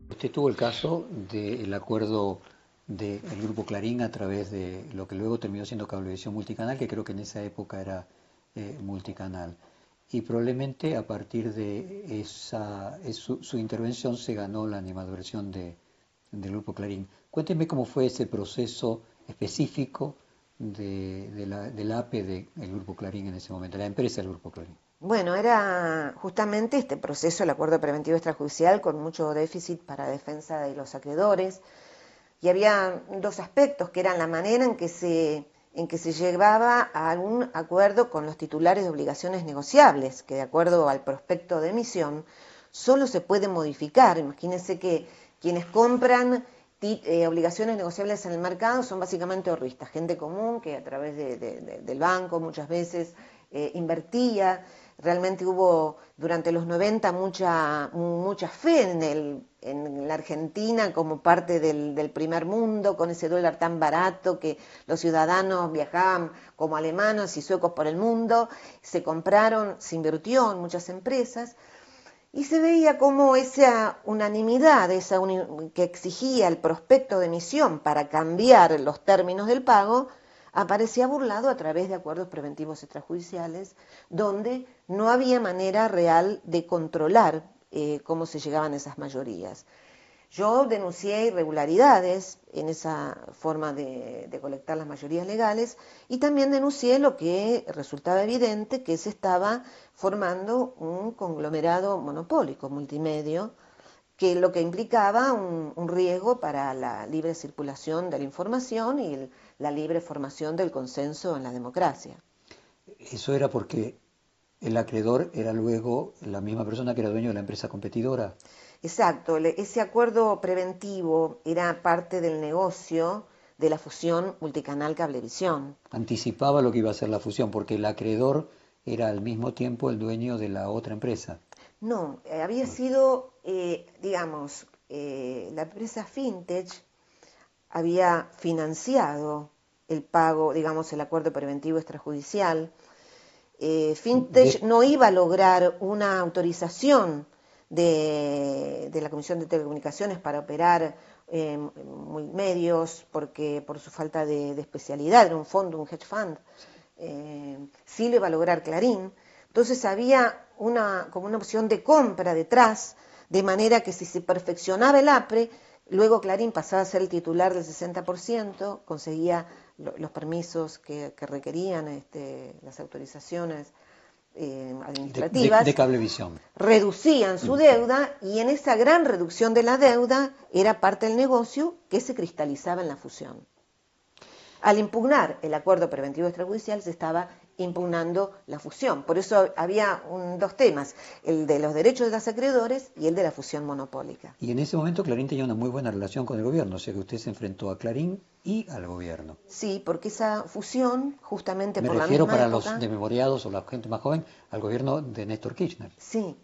Usted tuvo el caso del acuerdo del Grupo Clarín a través de lo que luego terminó siendo Cablevisión Multicanal, que creo que en esa época era multicanal. Y probablemente a partir de su intervención se ganó la animadversión del Grupo Clarín. Cuénteme cómo fue ese proceso específico del APE del Grupo Clarín en ese momento, la empresa del Grupo Clarín. Bueno, era justamente este proceso, el acuerdo preventivo extrajudicial, con mucho déficit para defensa de los acreedores. Y había dos aspectos, que eran la manera en que se llevaba a algún acuerdo con los titulares de obligaciones negociables, que de acuerdo al prospecto de emisión, solo se puede modificar. Imagínense que quienes compran obligaciones negociables en el mercado son básicamente ahorristas, gente común que a través del banco muchas veces invertía. Realmente hubo durante los 90 mucha fe en la Argentina como parte del primer mundo, con ese dólar tan barato que los ciudadanos viajaban como alemanes y suecos por el mundo. Se invirtió en muchas empresas y se veía como esa unanimidad, que exigía el prospecto de emisión para cambiar los términos del pago, aparecía burlado a través de acuerdos preventivos extrajudiciales, donde no había manera real de controlar cómo se llegaban esas mayorías. Yo denuncié irregularidades en esa forma de colectar las mayorías legales y también denuncié lo que resultaba evidente, que se estaba formando un conglomerado monopólico multimedio, que lo que implicaba un riesgo para la libre circulación de la información y la libre formación del consenso en la democracia. Eso era porque el acreedor era luego la misma persona que era dueño de la empresa competidora. Exacto, ese acuerdo preventivo era parte del negocio de la fusión multicanal Cablevisión. Anticipaba lo que iba a ser la fusión, porque el acreedor era al mismo tiempo el dueño de la otra empresa. No, había sido, digamos, la empresa Fintech había financiado el pago, digamos, el acuerdo preventivo extrajudicial. Fintech De- no iba a lograr una autorización de la Comisión de Telecomunicaciones para operar medios, porque por su falta de especialidad, era un fondo, un hedge fund. Sí lo iba a lograr Clarín. Entonces había como una opción de compra detrás, de manera que si se perfeccionaba el APRE, luego Clarín pasaba a ser el titular del 60%, conseguía los permisos que requerían, las autorizaciones de administrativas, Cablevisión. reducían su deuda y en esa gran reducción de la deuda era parte del negocio que se cristalizaba en la fusión. Al impugnar el acuerdo preventivo extrajudicial se estaba impugnando la fusión. Por eso había dos temas, el de los derechos de los acreedores y el de la fusión monopólica. Y en ese momento Clarín tenía una muy buena relación con el gobierno, o sea que usted se enfrentó a Clarín y al gobierno. Sí, porque esa fusión, justamente Me por la refiero misma para los época, desmemoriados o la gente más joven, al gobierno de Néstor Kirchner. sí,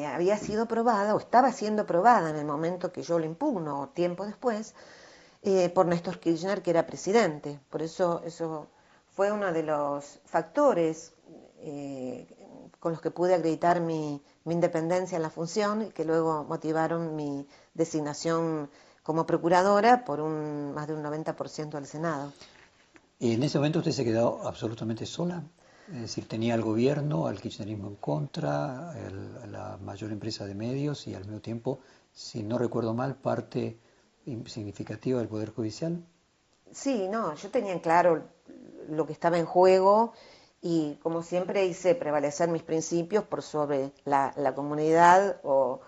había sido aprobada o estaba siendo aprobada en el momento que yo lo impugno o tiempo después, por Néstor Kirchner, que era presidente. Por eso fue uno de los factores con los que pude acreditar mi independencia en la función y que luego motivaron mi designación como procuradora por más de un 90% del Senado. Y en ese momento usted se quedó absolutamente sola, es decir, tenía al gobierno, al kirchnerismo en contra, la mayor empresa de medios y al mismo tiempo, si no recuerdo mal, parte significativa del Poder Judicial. Sí, no, yo tenía en claro lo que estaba en juego y como siempre hice prevalecer mis principios por sobre la comunidad o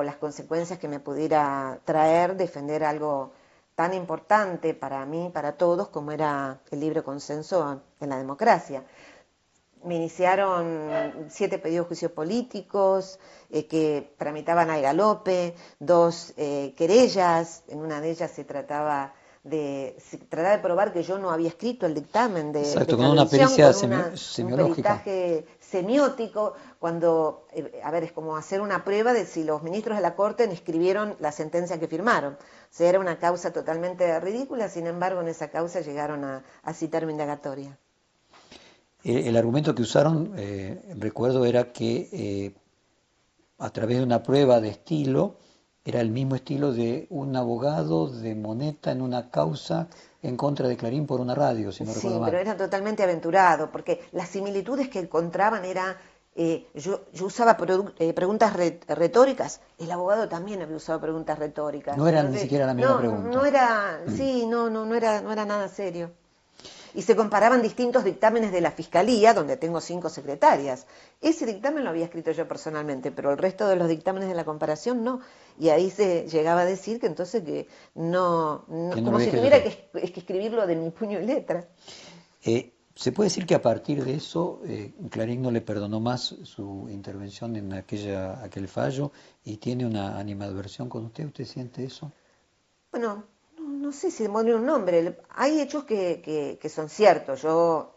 las consecuencias que me pudiera traer defender algo tan importante para mí, para todos, como era el libre consenso en la democracia. Me iniciaron 7 pedidos de juicio políticos que tramitaban a galope, 2 querellas, en una de ellas se trataba de probar que yo no había escrito el dictamen de Exacto, con una Cablevisión, pericia con un semiológica. peritaje semiótico, cuando, a ver, es como hacer una prueba de si los ministros de la Corte escribieron la sentencia que firmaron. O sea, era una causa totalmente ridícula, sin embargo, en esa causa llegaron a citarme indagatoria. El argumento que usaron, recuerdo, era que a través de una prueba de estilo, era el mismo estilo de un abogado de Moneta en una causa en contra de Clarín por una radio, si no recuerdo Sí, pero mal. era totalmente aventurado, porque las similitudes que encontraban era, yo usaba preguntas retóricas, el abogado también había usado preguntas retóricas, No era ni entonces, siquiera la misma no, no pregunta. era, sí, no era nada serio. Y se comparaban distintos dictámenes de la Fiscalía, donde tengo 5 secretarias. Ese dictamen lo había escrito yo personalmente, pero el resto de los dictámenes de la comparación no. Y ahí se llegaba a decir que entonces que Que no lo como había si escrito tuviera usted. que escribirlo de mi puño y letra. Se puede decir que a partir de eso, Clarín no le perdonó más su intervención en aquel fallo y tiene una animadversión con usted. ¿Usted siente eso? Bueno, no sé si demonios un nombre. Hay hechos que son ciertos. Yo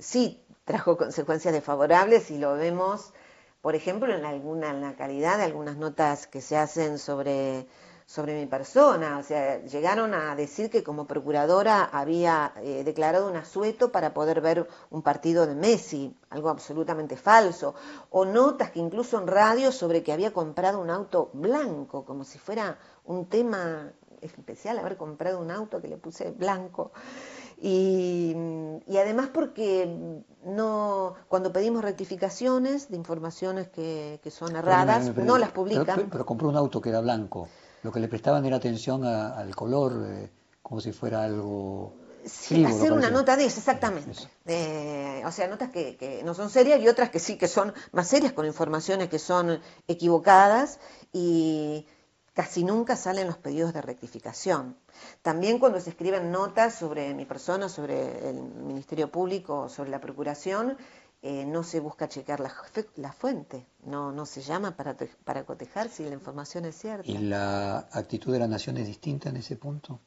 sí trajo consecuencias desfavorables y lo vemos, por ejemplo, en la calidad de algunas notas que se hacen sobre mi persona. O sea, llegaron a decir que como procuradora había declarado un asueto para poder ver un partido de Messi, algo absolutamente falso. O notas que incluso en radio sobre que había comprado un auto blanco, como si fuera un tema especial haber comprado un auto que le puse blanco. Y, y además porque no, cuando pedimos rectificaciones de informaciones que son erradas, no las publican. Pero compró un auto que era blanco. Lo que le prestaban era atención al color, como si fuera algo Sí, frívolo, hacer una parecía. nota de eso, exactamente. Eso. O sea, notas que no son serias y otras que sí, que son más serias, con informaciones que son equivocadas y casi nunca salen los pedidos de rectificación. También cuando se escriben notas sobre mi persona, sobre el Ministerio Público, sobre la Procuración, no se busca chequear la fuente, no se llama para cotejar si la información es ¿Y cierta. la actitud de la nación es distinta en ese punto?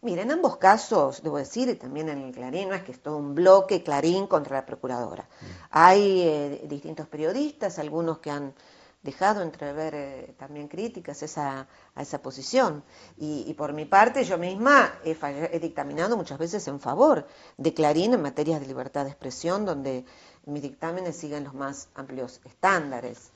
Mira, en ambos casos, debo decir, y también en el Clarín, no es que es todo un bloque Clarín contra la Procuradora. Mm. Hay distintos periodistas, algunos que han dejado entrever también críticas a esa posición. Y por mi parte, yo misma he dictaminado muchas veces en favor de Clarín en materias de libertad de expresión, donde mis dictámenes siguen los más amplios estándares.